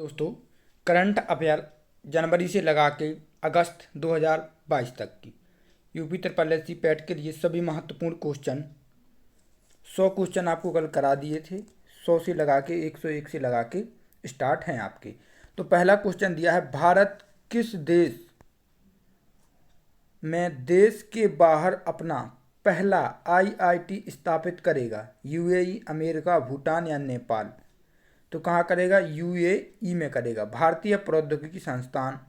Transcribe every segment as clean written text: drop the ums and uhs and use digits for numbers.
दोस्तों, current affair जनवरी से लगा के अगस्त 2022 तक की UP triple S C PET के लिए सभी महत्वपूर्ण क्वेश्चन 100 क्वेश्चन आपको कल करा दिए थे। 100 से लगा के 101 से लगा के स्टार्ट हैं आपके। तो पहला क्वेश्चन दिया है, भारत किस देश में देश के बाहर अपना पहला आईआईटी स्थापित करेगा? यूएई, अमेरिका, भूटान या नेपाल? तो कहाँ करेगा? यूएई में करेगा। भारतीय प्रौद्योगिकी संस्थान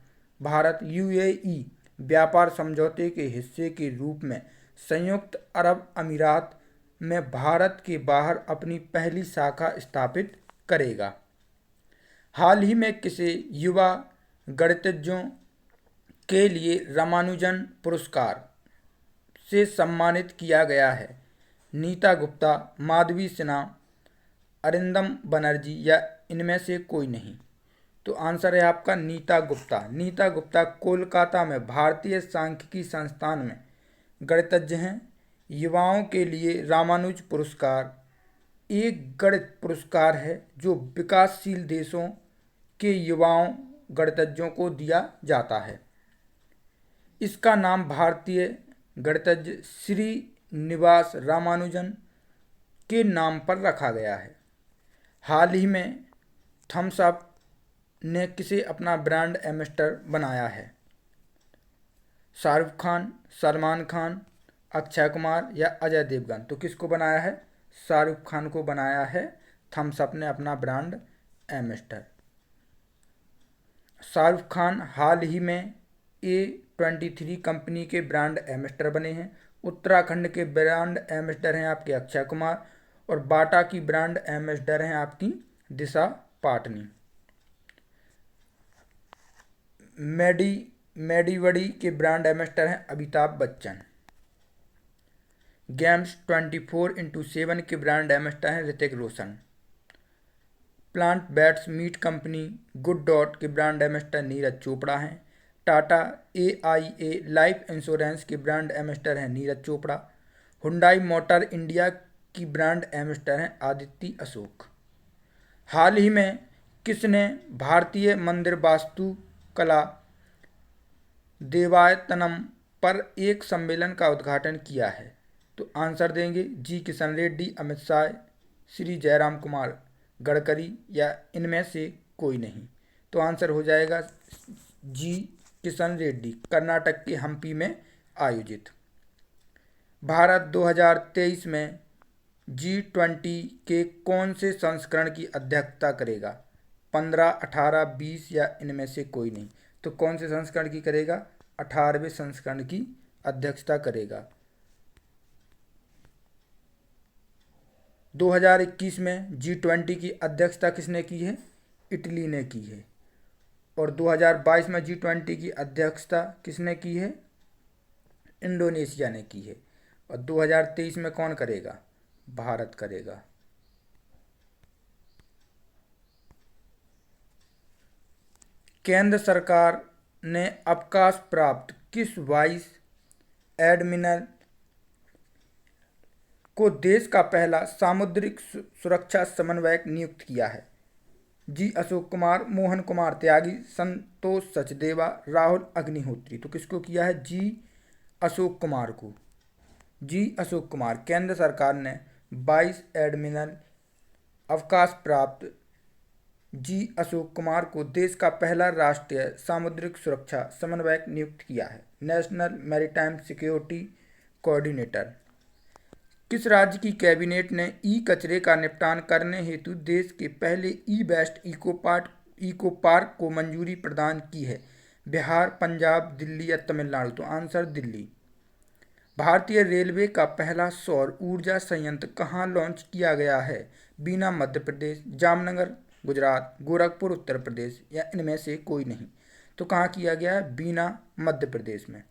भारत यूएई व्यापार समझौते के हिस्से के रूप में संयुक्त अरब अमीरात में भारत के बाहर अपनी पहली शाखा स्थापित करेगा। हाल ही में किसे युवा गणितज्ञों के लिए रामानुजन पुरस्कार से सम्मानित किया गया है? नीता गुप्ता, माधवी सिन्हा, अरिंदम बनर्जी या इनमें से कोई नहीं? तो आंसर है आपका नीता गुप्ता। नीता गुप्ता कोलकाता में भारतीय सांख्यिकी संस्थान में गणितज्ञ हैं। युवाओं के लिए रामानुज पुरस्कार एक गणित पुरस्कार है जो विकासशील देशों के युवाओं गणितज्ञों को दिया जाता है। इसका नाम भारतीय गणितज्ञ श्रीनिवास रामानुजन के नाम पर रखा गया है। हाल ही में थम्स अप ने किसे अपना ब्रांड एम्बेसडर बनाया है? शाहरुख खान, सलमान खान, अक्षय कुमार या अजय देवगन? तो किसको बनाया है? शाहरुख खान को बनाया है थम्स अप ने अपना ब्रांड एम्बेसडर। शाहरुख खान हाल ही में A23 कंपनी के ब्रांड एम्बेसडर बने हैं। उत्तराखंड के ब्रांड एम्बेसडर हैं आपके अक्षय कुमार और बाटा की ब्रांड एम्बेसडर हैं आपकी दिशा पाटनी। मेडीवड़ी के ब्रांड एम्बेसडर हैं अमिताभ बच्चन। गेम्स 24x7 के ब्रांड एम्बेसडर हैं ऋतिक रोशन। प्लांट बेट्स मीट कंपनी गुड डॉट के ब्रांड एम्बेसडर नीरज चोपड़ा हैं। टाटा AIA लाइफ इंश्योरेंस के ब्रांड एम्बेसडर हैं Neeraj Chopra. Hyundai motor India की ब्रांड एम्बेसडर हैं आदित्य अशोक। हाल ही में किसने भारतीय मंदिर वास्तुकला देवायतनम पर एक सम्मेलन का उद्घाटन किया है? तो आंसर देंगे जी किशन रेड्डी, अमित शाह, श्री जयराम कुमार गडकरी या इनमें से कोई नहीं? तो आंसर हो जाएगा जी किशन रेड्डी, कर्नाटक के हम्पी में आयोजित। भारत 2023 में G20 के कौन से संस्करण की अध्यक्षता करेगा? 15, 18, 20 या इनमें से कोई नहीं? तो कौन से संस्करण की करेगा? 18वें संस्करण की अध्यक्षता करेगा। 2021 में G20 की अध्यक्षता किसने की है? इटली ने की है। और 2022 में G20 की अध्यक्षता किसने की है? इंडोनेशिया ने की है। और 2023 में कौन करेगा? भारत करेगा। केंद्र सरकार ने अवकाश प्राप्त किस वाइस एडमिरल को देश का पहला सामुद्रिक सुरक्षा समन्वयक नियुक्त किया है? जी अशोक कुमार, मोहन कुमार त्यागी, संतोष सचदेवा, राहुल अग्निहोत्री? तो किसको किया है? जी अशोक कुमार को। जी अशोक कुमार। केंद्र सरकार ने वाइस एडमिरल अवकाश प्राप्त जी अशोक कुमार को देश का पहला राष्ट्रीय सामुद्रिक सुरक्षा समन्वयक नियुक्त किया है, नेशनल मैरीटाइम सिक्योरिटी कोऑर्डिनेटर। किस राज्य की कैबिनेट ने ई कचरे का निपटान करने हेतु देश के पहले ई वेस्ट इको पार्क को मंजूरी प्रदान की है? बिहार, पंजाब, दिल्ली या तमिलनाडु? तो आंसर दिल्ली। भारतीय रेलवे का पहला सौर ऊर्जा संयंत्र कहाँ लॉन्च किया गया है? बीना मध्य प्रदेश, जामनगर गुजरात, गोरखपुर उत्तर प्रदेश या इनमें से कोई नहीं? तो कहाँ किया गया है? बीना मध्य प्रदेश में।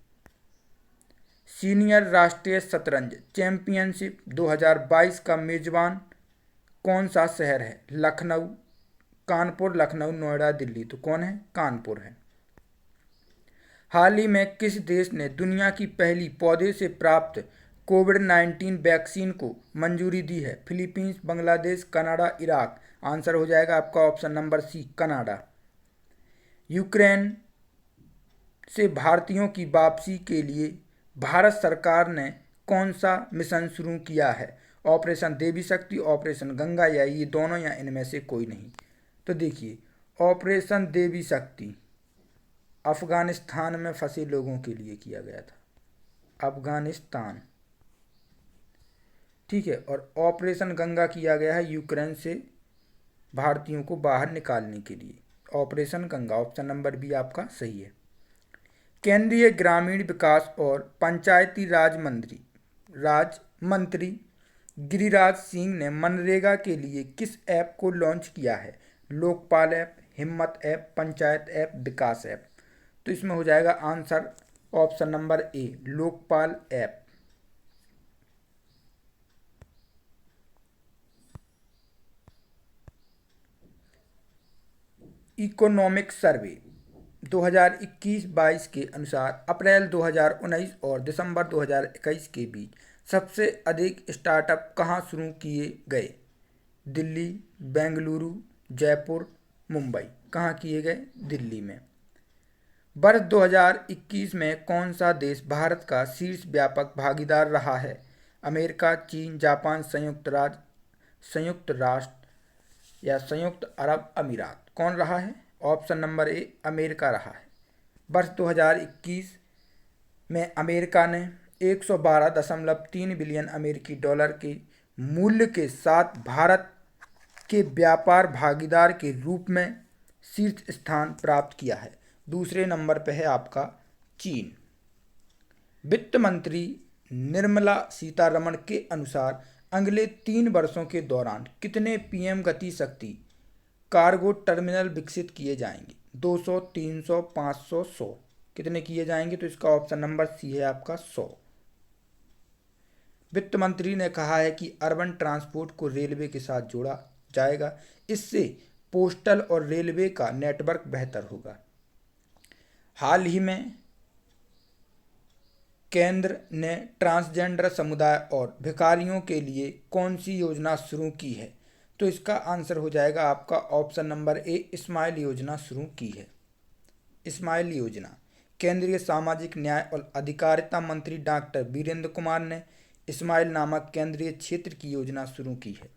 सीनियर राष्ट्रीय शतरंज चैंपियनशिप 2022 का मेजबान कौन सा शहर है? लखनऊ, कानपुर, लखनऊ, नोएडा, दिल्ली? तो कौन है? कानपुर है। हाल ही में किस देश ने दुनिया की पहली पौधे से प्राप्त कोविड-19 वैक्सीन को मंजूरी दी है? Philippines, Bangladesh, Canada, Iraq? Answer हो जाएगा आपका option number C, Canada. Ukraine से भारतीयों की वापसी के लिए भारत सरकार ने कौन सा मिशन शुरू किया है? ऑपरेशन देवी शक्ति, ऑपरेशन गंगा, या ये दोनों, या इनमें से कोई नहीं। तो देखिए, ऑपरेशन देवी शक्ति अफगानिस्तान में फंसे लोगों के लिए किया गया था, अफगानिस्तान, ठीक है। और ऑपरेशन गंगा किया गया है यूक्रेन से भारतीयों को बाहर निकालने के लिए, operation Ganga. Option number B आपका सही है। केंद्रीय ग्रामीण विकास और पंचायती राज मंत्री गिरिराज सिंह ने मनरेगा के लिए किस ऐप को लॉन्च किया है? लोकपाल ऐप, हिम्मत ऐप, पंचायत ऐप, विकास ऐप। तो इसमें हो जाएगा आंसर ऑप्शन नंबर ए, लोकपाल ऐप। इकोनॉमिक सर्वे 2021-22 के अनुसार अप्रैल 2019 और दिसंबर 2021 के बीच सबसे अधिक स्टार्टअप कहाँ शुरू किए गए? दिल्ली, बेंगलुरु, जयपुर, मुंबई। कहाँ किए गए? दिल्ली में। वर्ष 2021 में कौन सा देश भारत का शीर्ष व्यापक भागीदार रहा है? अमेरिका, चीन, जापान, संयुक्त राष्ट्र या संयुक्त अरब अमीरात। कौन रहा है? ऑप्शन नंबर ए, अमेरिका रहा है। वर्ष 2021 में अमेरिका ने 112.3 बिलियन अमेरिकी डॉलर के मूल्य के साथ भारत के व्यापार भागीदार के रूप में शीर्ष स्थान प्राप्त किया है। दूसरे नंबर पर है आपका चीन। वित्त मंत्री निर्मला सीतारमण के अनुसार अगले 3 वर्षों के दौरान कितने पीएम गति शक्ति कार्गो टर्मिनल विकसित किए जाएंगे? 200, 300, 500, 100। कितने किए जाएंगे? तो इसका ऑप्शन नंबर सी है आपका 100। वित्त मंत्री ने कहा है कि अर्बन ट्रांसपोर्ट को रेलवे के साथ जोड़ा जाएगा, इससे पोस्टल और रेलवे का नेटवर्क बेहतर होगा। हाल ही में केंद्र ने ट्रांसजेंडर समुदाय और भिखारियों के लिए कौन सी योजना शुरू की है? तो इसका आंसर हो जाएगा आपका ऑप्शन नंबर ए, स्माइल योजना शुरू की है। स्माइल योजना केंद्रीय सामाजिक न्याय और अधिकारिता मंत्री डॉक्टर वीरेंद्र कुमार ने स्माइल नामक केंद्रीय क्षेत्र की योजना शुरू की है।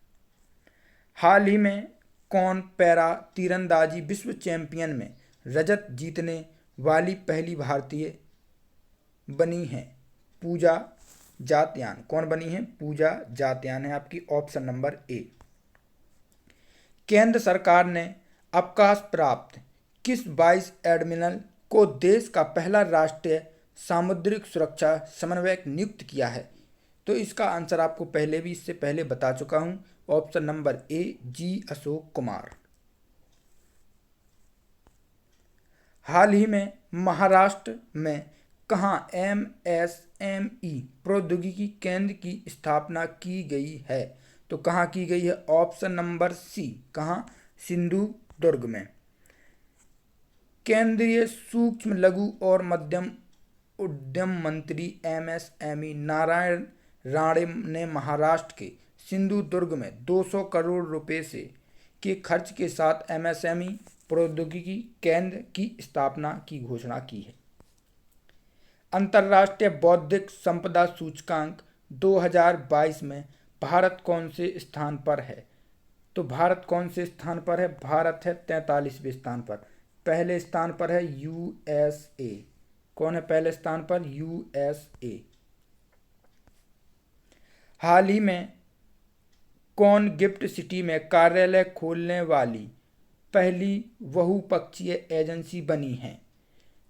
हाल ही में कौन पैरा तीरंदाजी विश्व चैंपियन में रजत जीतने वाली पहली भारतीय बनी है? पूजा जात्यान। कौन बनी है? पूजा जात्यान है आपकी ऑप्शन नंबर ए। केंद्र सरकार ने अवकाश प्राप्त किस वाइस एडमिरल को देश का पहला राष्ट्रीय सामुद्रिक सुरक्षा समन्वयक नियुक्त किया है? तो इसका आंसर आपको पहले भी इससे पहले बता चुका हूं, ऑप्शन नंबर ए, जी अशोक कुमार। हाल ही में महाराष्ट्र में कहां एमएसएमई प्रौद्योगिकी केंद्र की स्थापना की गई है? तो कहां की गई है? ऑप्शन नंबर सी, कहां? सिंधु दुर्ग में। केंद्रीय सूक्ष्म लघु और मध्यम उद्यम मंत्री एमएसएमई नारायण राणे ने महाराष्ट्र के सिंधु दुर्ग में 200 करोड़ रुपए से के खर्च के साथ एमएसएमई प्रौद्योगिकी केंद्र की स्थापना की घोषणा की है। अंतर्राष्ट्रीय बौद्धिक संपदा सूचकांक 2022 में भारत कौन से स्थान पर है? तो भारत कौन से स्थान पर है? भारत है 43वें स्थान पर। पहले स्थान पर है यूएसए। कौन है पहले स्थान पर? यूएसए। हाल ही में कौन गिफ्ट सिटी में कार्यालय खोलने वाली पहली बहुपक्षीय एजेंसी बनी है?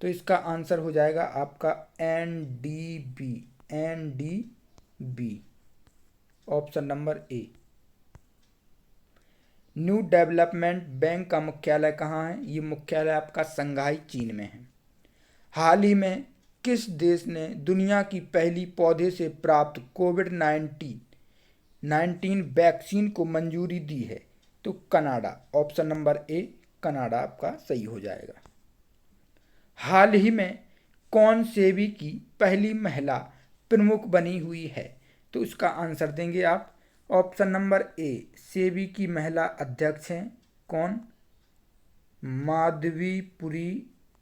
तो इसका आंसर हो जाएगा आपका एनडीबी, ऑप्शन नंबर ए। न्यू डेवलपमेंट बैंक का मुख्यालय कहाँ है? ये मुख्यालय आपका शंघाई चीन में है। हाल ही में किस देश ने दुनिया की पहली पौधे से प्राप्त कोविड-19 वैक्सीन को मंजूरी दी है? तो कनाडा, ऑप्शन नंबर ए, कनाडा आपका सही हो जाएगा। हाल ही में कौन सेबी की पहली महिला प्रमुख बनी हुई है? तो इसका आंसर देंगे आप ऑप्शन नंबर ए, सेबी की महिला अध्यक्ष हैं कौन? माधवीपुरी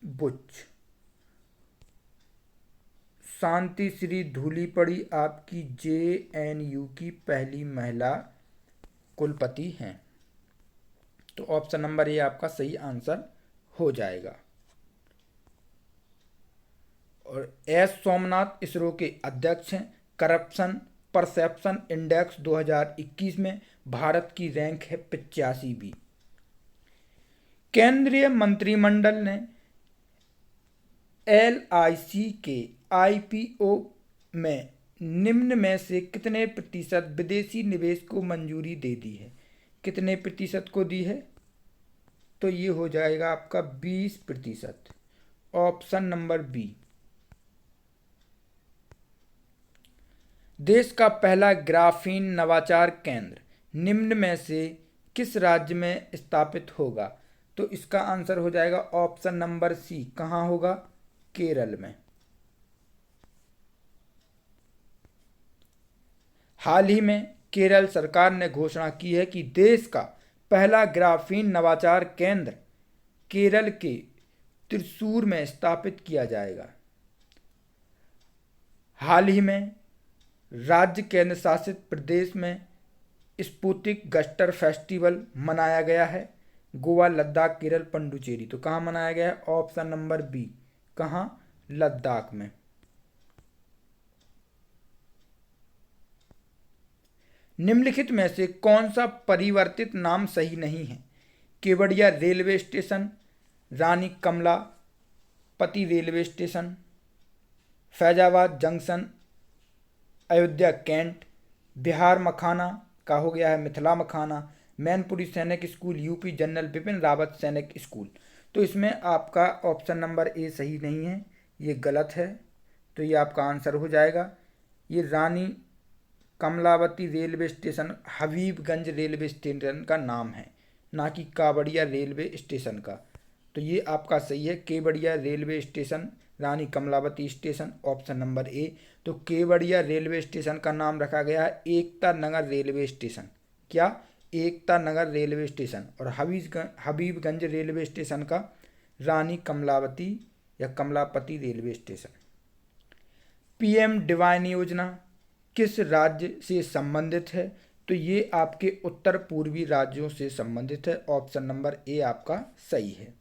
बुच। शांति श्री धूलीपड़ी आपकी JNU की पहली महिला कुलपति हैं। तो ऑप्शन नंबर ए आपका सही आंसर हो जाएगा। और एस सोमनाथ इसरो के अध्यक्ष हैं। करप्शन परसेप्शन इंडेक्स 2021 में भारत की रैंक है 85वीं। केंद्रीय मंत्रिमंडल ने LIC के IPO में निम्न में से कितने प्रतिशत विदेशी निवेश को मंजूरी दे दी है? कितने प्रतिशत को दी है? तो ये हो जाएगा आपका 20%। Option number B. देश का पहला ग्राफीन नवाचार केंद्र निम्न में से किस राज्य में स्थापित होगा? तो इसका आंसर हो जाएगा ऑप्शन नंबर सी। कहाँ होगा? केरल में। हाल ही में केरल सरकार ने घोषणा की है कि देश का पहला ग्राफीन नवाचार केंद्र केरल के त्रिशूर में स्थापित किया जाएगा। हाल ही में राज्य केंद्र शासित प्रदेश में स्पुतिक गस्टर फेस्टिवल मनाया गया है। गोवा, लद्दाख, केरल, पुडुचेरी। तो कहाँ मनाया गया है? Option number B. कहाँ? लद्दाख में। निम्नलिखित में से कौन सा परिवर्तित नाम सही नहीं है? Kevadia railway station, Rani Kamlapati railway station, Faizabad junction, Ayodhya cantt, Bihar makhana का हो गया है Mithila makhana, Mainpuri Sainik school, UP general Bipin Rawat Sainik school. तो इसमें आपका ऑप्शन नंबर ए सही नहीं है, ये गलत है। तो ये आपका आंसर हो जाएगा। ये Rani Kamlavati railway station Habibganj railway station का नाम है, ना कि कावड़िया रेलवे स्टेशन का। तो ये आपका सही है, Kevadia railway station, Rani Kamlavati station, option number A. तो केवड़िया रेलवे स्टेशन का नाम रखा गया है एकता नगर रेलवे स्टेशन। क्या? Ekta Nagar railway station. और हबीबगंज रेलवे स्टेशन का रानी कमलावती या Kamlapati railway station. PM DevINE योजना किस राज्य से संबंधित है? तो ये आपके उत्तर पूर्वी राज्यों से संबंधित है। ऑप्शन नंबर ए आपका सही है।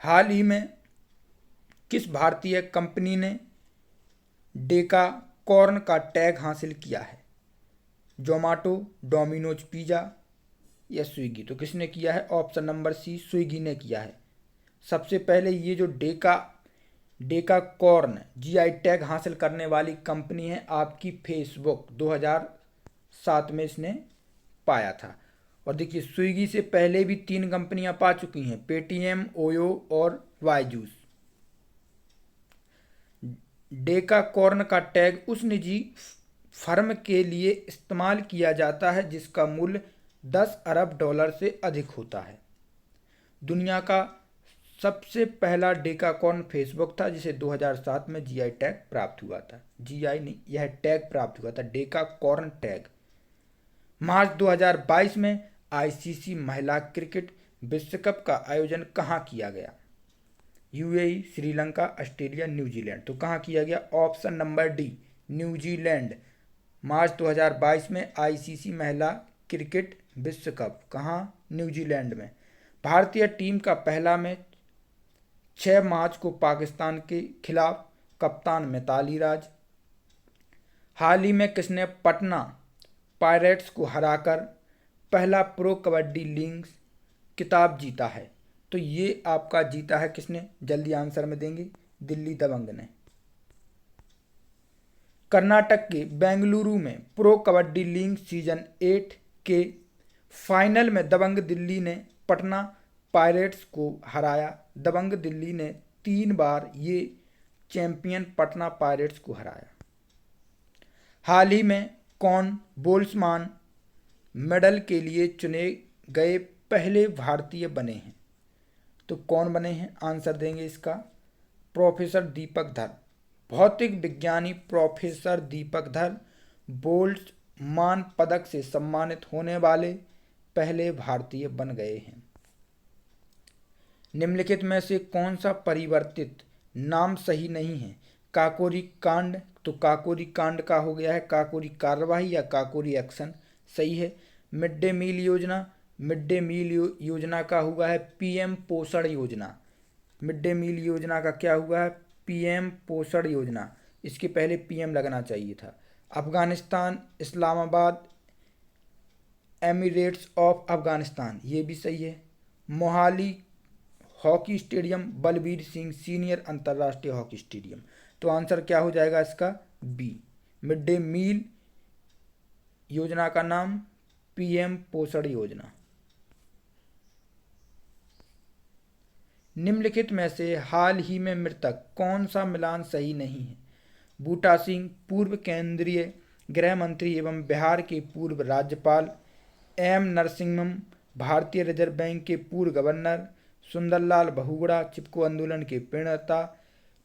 हाल ही में किस भारतीय कंपनी ने डेका कॉर्न का टैग हासिल किया है? जोमेटो, डोमिनोज पिज़्ज़ा या स्विगी। तो किसने किया है? ऑप्शन नंबर सी, स्विगी ने किया है। सबसे पहले ये जो डेका कॉर्न GI टैग हासिल करने वाली कंपनी है आपकी फेसबुक। 2007 में इसने पाया था। और देखिए स्विगी से पहले भी 3 कंपनियां पा चुकी हैं, पेटीएम, ओयो और वाईजूस। डेका कॉर्न का टैग उस निजी फर्म के लिए इस्तेमाल किया जाता है जिसका मूल्य $10 अरब से अधिक होता है। दुनिया का सबसे पहला डेकाकॉर्न फेसबुक था जिसे 2007 में GI टैग प्राप्त हुआ था। GI नहीं, यह टैग प्राप्त हुआ था, डेकाकॉर्न टैग। मार्च 2022 में ICC महिला क्रिकेट विश्व कप का आयोजन कहाँ किया गया? UAE, Sri Lanka, Australia, New Zealand. तो कहाँ किया गया? Option number D, New Zealand. मार्च 2022 में ICC महिला क्रिकेट विश्व कप कहाँ? न्यूजीलैंड में। भारतीय टीम का पहला मैच 6 मार्च को पाकिस्तान के खिलाफ, कप्तान मिताली राज। हाल ही में किसने पटना पायरेट्स को हराकर पहला प्रो कबड्डी लीग खिताब जीता है? तो ये आपका जीता है किसने? जल्दी आंसर में देंगे, दिल्ली दबंग ने। कर्नाटक के बेंगलुरु में प्रो कबड्डी लीग सीजन 8 के फाइनल में दबंग दिल्ली ने पटना पायरेट्स को हराया। दबंग दिल्ली ने 3 बार ये चैंपियन पटना पायरेट्स को हराया। हाल ही में कौन बोल्ट्जमान मेडल के लिए चुने गए पहले भारतीय बने हैं? तो कौन बने हैं? आंसर देंगे इसका प्रोफेसर दीपक धर। भौतिक विज्ञानी प्रोफेसर दीपक धर मान पदक से सम्मानित होने वाले पहले भारतीय बन गए हैं। निम्नलिखित में से कौन सा परिवर्तित नाम सही नहीं है? काकोरी कांड, तो काकोरी कांड का हो गया है काकोरी कार्यवाही या काकोरी एक्शन, सही है। मिड डे मील योजना, मिड डे मील योजना का हुआ है पीएम पोषण योजना। मिड डे मील योजना का क्या हुआ है? पीएम पोषण योजना। इसके पहले पीएम लगना चाहिए था। अफगानिस्तान, इस्लामाबाद, एमिरेट्स ऑफ अफगानिस्तान, ये भी सही है। Mohali hockey stadium, Balbir Singh senior अंतर्राष्ट्रीय हॉकी स्टेडियम। तो आंसर क्या हो जाएगा इसका? बी। मिड डे मील योजना का नाम पीएम पोषण योजना। निम्नलिखित में से हाल ही में मृतक कौन सा मिलान सही नहीं है? बूटा सिंह, पूर्व केंद्रीय गृह मंत्री एवं बिहार के पूर्व राज्यपाल। एम नरसिम्हम, भारतीय रिजर्व बैंक के पूर्व गवर्नर। सुंदरलाल बहुगुणा, चिपको आंदोलन के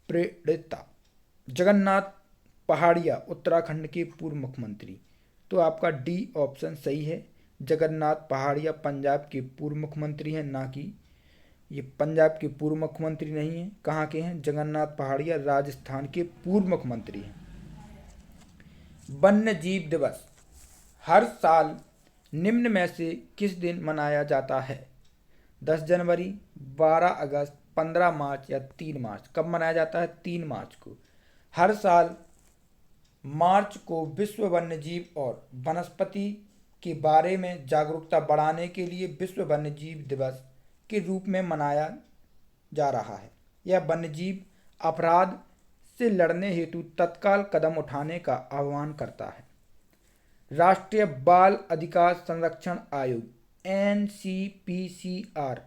प्रणेता। जगन्नाथ पहाड़िया, उत्तराखंड के पूर्व मुख्यमंत्री। तो आपका डी ऑप्शन सही है। जगन्नाथ पहाड़िया पंजाब के पूर्व मुख्यमंत्री हैं, ना कि ये पंजाब के पूर्व मुख्यमंत्री नहीं हैं। कहाँ के हैं? जगन्नाथ पहाड़िया राजस्थान के पूर्व मुख्यमंत्री हैं। वन्य जीव दिवस हर साल निम्न में से किस दिन मनाया जाता है? 10 जनवरी, 12 अगस्त, 15 मार्च या 3 मार्च। कब मनाया जाता है? 3 मार्च को। हर साल मार्च को विश्व वन्य जीव और वनस्पति के बारे में जागरूकता बढ़ाने के लिए विश्व वन्य जीव दिवस के रूप में मनाया जा रहा है। यह वन्यजीव अपराध से लड़ने हेतु तत्काल कदम उठाने का आह्वान करता है। राष्ट्रीय बाल अधिकार संरक्षण आयोग NCPCR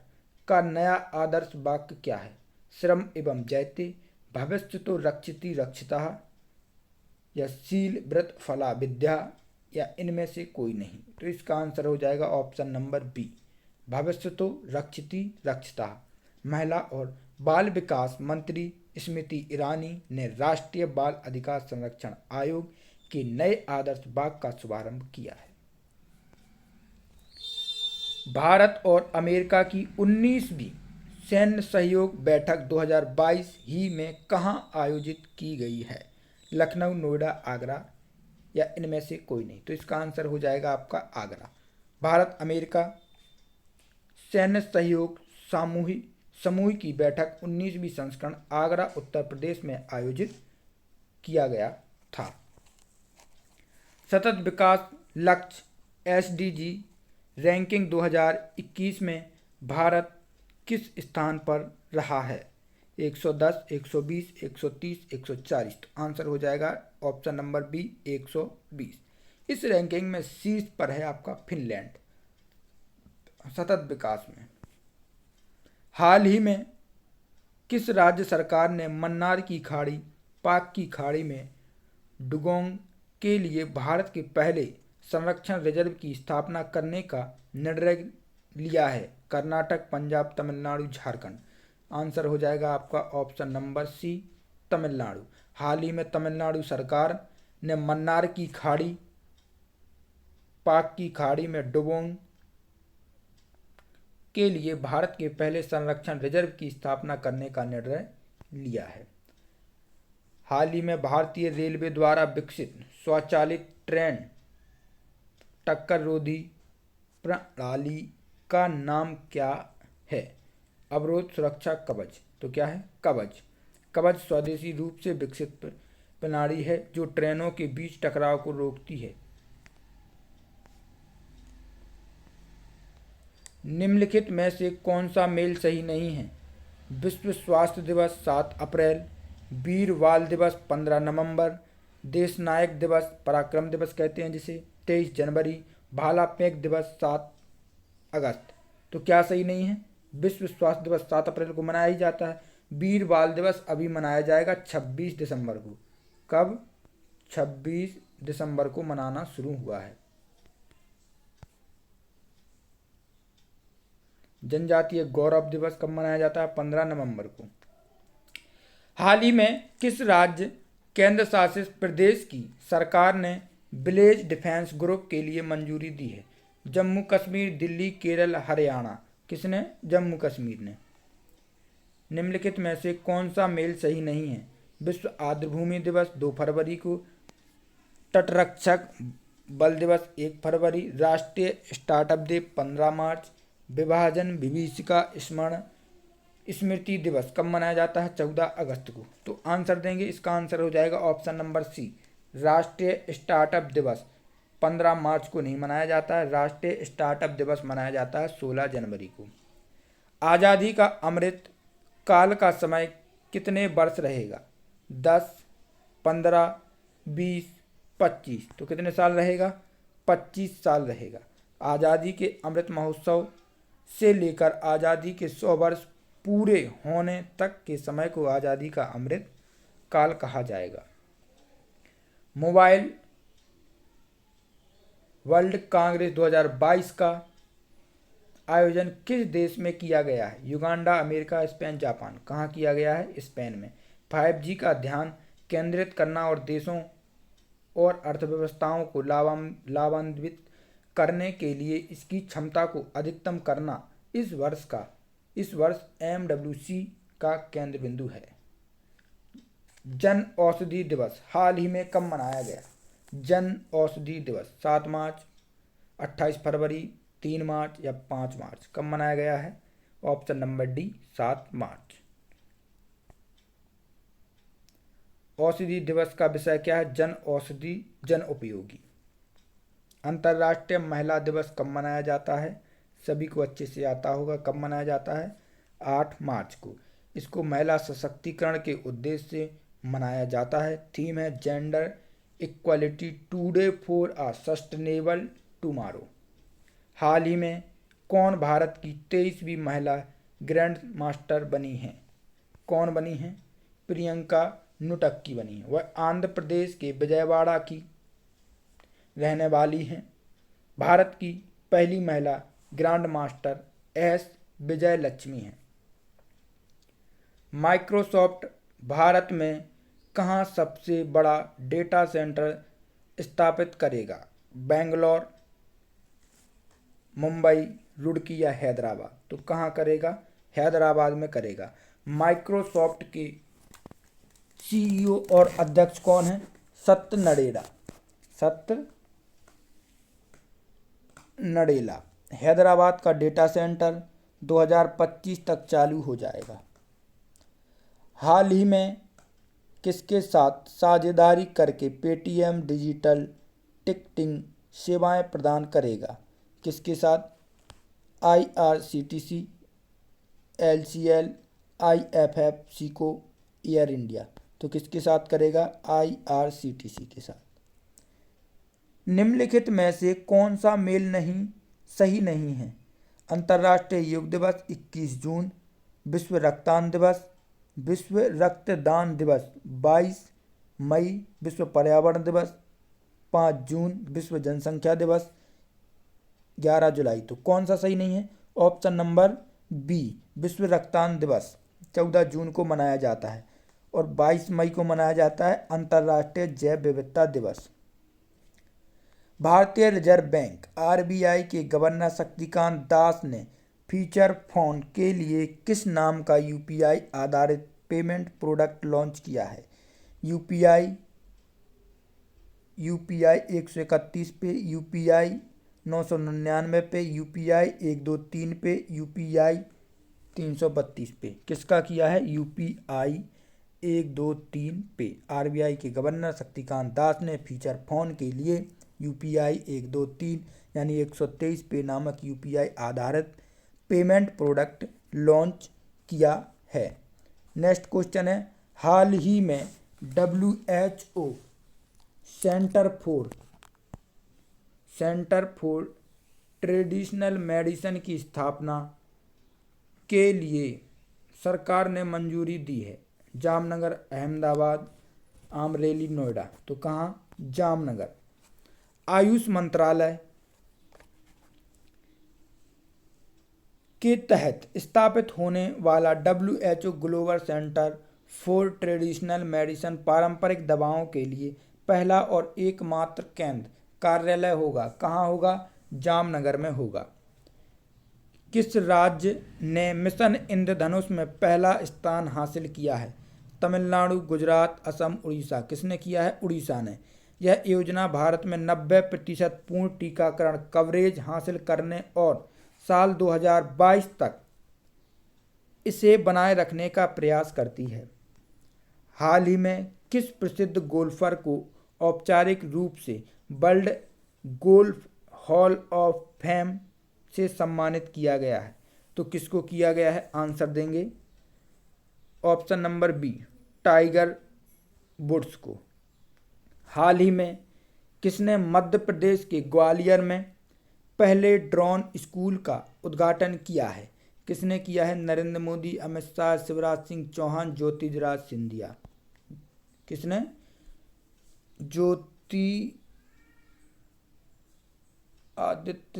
का नया आदर्श वाक्य क्या है? श्रम एवं जयते, भविष्य तो रक्षिति रक्षिता, या शील व्रत फला विद्या, या इनमें से कोई नहीं। तो इसका आंसर हो जाएगा ऑप्शन नंबर बी, भविष्य तो रक्षिति रक्षिता। महिला और बाल विकास मंत्री स्मृति ईरानी ने राष्ट्रीय बाल अधिकार संरक्षण आयोग के नए आदर्श वाक्य का शुभारंभ किया है। भारत और अमेरिका की 19वीं सैन्य सहयोग बैठक 2022 ही में कहां आयोजित की गई है? लखनऊ, नोएडा, आगरा, या इनमें से कोई नहीं। तो इसका आंसर हो जाएगा आपका आगरा। भारत अमेरिका सैन्य सहयोग समूह की बैठक 19वीं संस्करण आगरा, उत्तर प्रदेश में आयोजित किया गया था। सतत विकास लक्ष्य SDG रैंकिंग 2021 में भारत किस स्थान पर रहा है? 110, 120, 130, 140। तो आंसर हो जाएगा ऑप्शन नंबर बी, 120। इस रैंकिंग में शीर्ष पर है आपका फिनलैंड सतत विकास में। हाल ही में किस राज्य सरकार ने मन्नार की खाड़ी, पाक की खाड़ी में डुगोंग के लिए भारत के पहले संरक्षण रिजर्व की स्थापना करने का निर्णय लिया है? कर्नाटक, पंजाब, तमिलनाडु, झारखंड। आंसर हो जाएगा आपका ऑप्शन नंबर सी, तमिलनाडु। हाल ही में तमिलनाडु सरकार ने मन्नार की खाड़ी, पाक की खाड़ी में डुगोंग के लिए भारत के पहले संरक्षण रिजर्व की स्थापना करने का निर्णय लिया है। हाल ही में भारतीय रेलवे द्वारा विकसित स्वचालित ट्रेन टक्कर रोधी प्रणाली का नाम क्या है? अवरोध सुरक्षा कवच। तो क्या है? कवच। कवच स्वदेशी रूप से विकसित प्रणाली है जो ट्रेनों के बीच टकराव को रोकती है। निम्नलिखित में से कौन सा मेल सही नहीं है? विश्व स्वास्थ्य दिवस 7 अप्रैल, वीर बाल दिवस 15 नवंबर, देश नायक दिवस, पराक्रम दिवस कहते हैं जिसे, 23 जनवरी, भाला फेंक दिवस 7 अगस्त। तो क्या सही नहीं है? विश्व स्वास्थ्य दिवस 7 अप्रैल को मनाया ही जाता है। वीर बाल दिवस अभी मनाया जाएगा 26 दिसंबर को। कब? 26 दिसंबर को मनाना शुरू हुआ है। जनजातीय गौरव दिवस कब मनाया जाता है? 15 नवंबर को। हाल ही में किस राज्य केंद्र शासित प्रदेश की सरकार ने विलेज डिफेंस ग्रुप के लिए मंजूरी दी है? जम्मू कश्मीर, दिल्ली, केरल, हरियाणा। किसने? जम्मू कश्मीर ने। निम्नलिखित में से कौन सा मेल सही नहीं है? विश्व आर्द्रभूमि दिवस 2 फरवरी को, तटरक्षक बल दिवस 1 फरवरी, राष्ट्रीय स्टार्टअप डे 15 मार्च, विभाजन विभीषिका स्मरण स्मृति दिवस कब मनाया जाता है? 14 अगस्त को। तो आंसर देंगे, इसका आंसर हो जाएगा ऑप्शन नंबर सी, राष्ट्रीय स्टार्टअप दिवस 15 मार्च को नहीं मनाया जाता है। राष्ट्रीय स्टार्टअप दिवस मनाया जाता है 16 जनवरी को। आज़ादी का अमृत काल का समय कितने वर्ष रहेगा? 10, 15, 20, 25। तो कितने साल रहेगा? 25 साल रहेगा। आज़ादी के अमृत महोत्सव से लेकर आज़ादी के 100 वर्ष पूरे होने तक के समय को आज़ादी का अमृत काल कहा जाएगा। मोबाइल वर्ल्ड कांग्रेस 2022 का आयोजन किस देश में किया गया है? Uganda, America, Spain, Japan. कहाँ किया गया है? स्पेन में। 5G का ध्यान केंद्रित करना और देशों और अर्थव्यवस्थाओं को लाभान्वित करने के लिए इसकी क्षमता को अधिकतम करना इस वर्ष MWC का केंद्र बिंदु है। जन औषधि दिवस हाल ही में कब मनाया गया? जन औषधि दिवस 7 मार्च, 28 फरवरी, 3 मार्च या 5 मार्च। कब मनाया गया है? ऑप्शन नंबर डी, 7 मार्च। औषधि दिवस का विषय क्या है? जन औषधि, जन उपयोगी। अंतर्राष्ट्रीय महिला दिवस कब मनाया जाता है? सभी को अच्छे से आता होगा। कब मनाया जाता है? 8 मार्च को। इसको महिला सशक्तिकरण के उद्देश्य से मनाया जाता है। थीम है gender equality today for a sustainable tomorrow. हाल ही में कौन भारत की 23वीं महिला ग्रैंड मास्टर बनी हैं? कौन बनी हैं? प्रियंका नुटक्की बनी है। वह आंध्र प्रदेश के विजयवाड़ा की रहने वाली हैं। भारत की पहली महिला ग्रैंड मास्टर एस विजय लक्ष्मी हैं। माइक्रोसॉफ्ट भारत में कहाँ सबसे बड़ा डेटा सेंटर स्थापित करेगा? बेंगलोर, मुंबई, रुड़की या हैदराबाद। तो कहाँ करेगा? हैदराबाद में करेगा। माइक्रोसॉफ्ट के CEO और अध्यक्ष कौन है? सत्य नडेला। हैदराबाद का डेटा सेंटर 2025 तक चालू हो जाएगा। हाल ही में किसके साथ साझेदारी करके पेटीएम डिजिटल टिकटिंग सेवाएं प्रदान करेगा? किसके साथ? IRCTC, LCL, IFFCO, air India. तो किसके साथ करेगा? IRCTC के साथ। निम्नलिखित में से कौन सा मेल सही नहीं है? अंतर्राष्ट्रीय योग दिवस 21 जून, विश्व रक्तदान दिवस 22 मई, विश्व पर्यावरण दिवस 5 जून, विश्व जनसंख्या दिवस 11 जुलाई। तो कौन सा सही नहीं है? ऑप्शन नंबर बी, विश्व रक्तदान दिवस 14 जून को मनाया जाता है और 22 मई को मनाया जाता है अंतर्राष्ट्रीय जैव विविधता दिवस। भारतीय रिजर्व बैंक RBI के गवर्नर शक्तिकांत दास ने फीचर फोन के लिए किस नाम का UPI आधारित पेमेंट प्रोडक्ट लॉन्च किया है? UPI 131 पे, UPI 999 पे, UPI 123 पे, UPI 332 पे। किसका किया है? UPI 123 पे। RBI के गवर्नर शक्तिकांत दास ने फीचर फोन के लिए UPI 123 यानी 123 पे नामक UPI आधारित पेमेंट प्रोडक्ट लॉन्च किया है। नेक्स्ट क्वेश्चन है, हाल ही में WHO centre for traditional medicine की स्थापना के लिए सरकार ने मंजूरी दी है? जामनगर, अहमदाबाद, अमरेली, नोएडा। तो कहाँ? जामनगर। आयुष मंत्रालय के तहत स्थापित होने वाला WHO global centre for traditional medicine पारंपरिक दवाओं के लिए पहला और एकमात्र केंद्र कार्यालय होगा? कहाँ होगा? जामनगर में होगा। किस राज्य ने मिशन इंद्रधनुष में पहला स्थान हासिल किया है? तमिलनाडु, गुजरात, असम, उड़ीसा। किसने किया है? उड़ीसा ने। यह योजना भारत में 90% पूर्ण टीकाकरण कवरेज हासिल करने और साल 2022 तक इसे बनाए रखने का प्रयास करती है। हाल ही में किस प्रसिद्ध गोल्फर को औपचारिक रूप से world golf hall of fame से सम्मानित किया गया है? तो किसको किया गया है? आंसर देंगे option number B, Tiger Woods को। हाल ही में किसने मध्य प्रदेश के ग्वालियर में पहले ड्रोन स्कूल का उद्घाटन किया है? किसने किया है? नरेंद्र मोदी, अमित शाह, शिवराज सिंह चौहान, ज्योतिरादित्य सिंधिया। किसने? ज्योतिरादित्य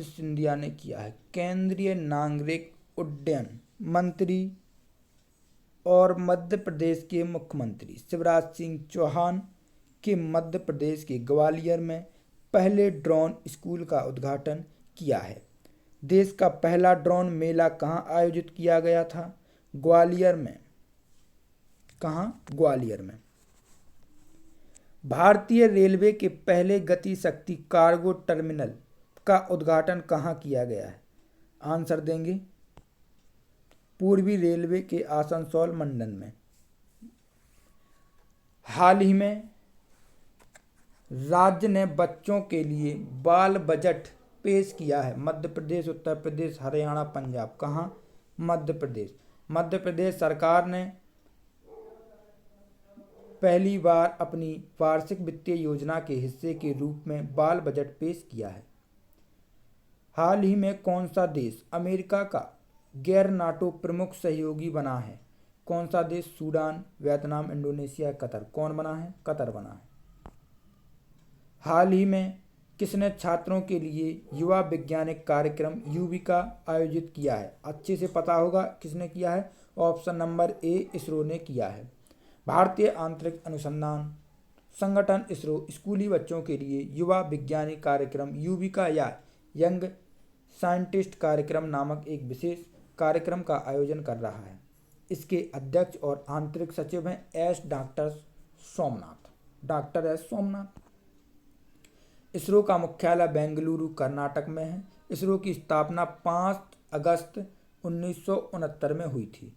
सिंधिया ने किया है। केंद्रीय नागरिक उड्डयन मंत्री और मध्य प्रदेश के मुख्यमंत्री शिवराज सिंह चौहान के मध्य प्रदेश के ग्वालियर में पहले ड्रोन स्कूल का उद्घाटन किया है। देश का पहला ड्रोन मेला कहाँ आयोजित किया गया था? ग्वालियर में। कहाँ? ग्वालियर में। भारतीय रेलवे के पहले गति शक्ति कार्गो टर्मिनल का उद्घाटन कहाँ किया गया है? आंसर देंगे पूर्वी रेलवे के आसनसोल मंडल में। हाल ही में राज्य ने बच्चों के लिए बाल बजट पेश किया है। मध्य प्रदेश, उत्तर प्रदेश, हरियाणा, पंजाब। कहाँ? मध्य प्रदेश। मध्य प्रदेश सरकार ने पहली बार अपनी वार्षिक वित्तीय योजना के हिस्से के रूप में बाल बजट पेश किया है। हाल ही में कौन सा देश अमेरिका का गैर नाटो प्रमुख सहयोगी बना है? कौन सा देश? Sudan, Vietnam, Indonesia, Qatar. कौन बना है? कतर बना है। हाल ही में किसने छात्रों के लिए युवा वैज्ञानिक कार्यक्रम युविका आयोजित किया है? अच्छे से पता होगा किसने किया है। ऑप्शन नंबर ए, इसरो ने किया है। भारतीय आंतरिक अनुसंधान संगठन इसरो स्कूली बच्चों के लिए युवा वैज्ञानिक कार्यक्रम युविका या यंग साइंटिस्ट कार्यक्रम नामक एक विशेष कार्यक्रम का आयोजन कर रहा है। इसके अध्यक्ष और आंतरिक सचिव हैं डॉक्टर एस सोमनाथ। इसरो का मुख्यालय बेंगलुरु, कर्नाटक में है। इसरो की स्थापना 5 अगस्त 1969 में हुई थी।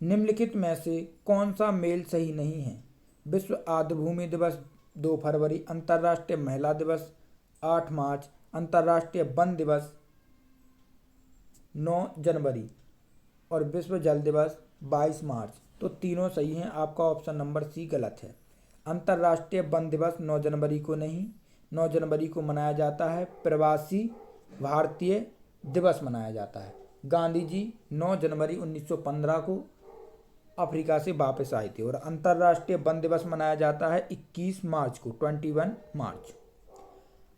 निम्नलिखित में से कौन सा मेल सही नहीं है? विश्व आर्द्रभूमि दिवस 2 फरवरी, अंतर्राष्ट्रीय महिला दिवस 8 मार्च, अंतर्राष्ट्रीय वन दिवस 9 जनवरी और विश्व जल दिवस 22 मार्च। तो तीनों सही हैं। आपका ऑप्शन नंबर सी गलत है। अंतर्राष्ट्रीय वन दिवस 9 जनवरी को नहीं, 9 जनवरी को मनाया जाता है प्रवासी भारतीय दिवस मनाया जाता है। गांधी जी 9 जनवरी 1915 को अफ्रीका से वापस आए थे। और अंतर्राष्ट्रीय वन दिवस मनाया जाता है 21 मार्च को, 21 मार्च।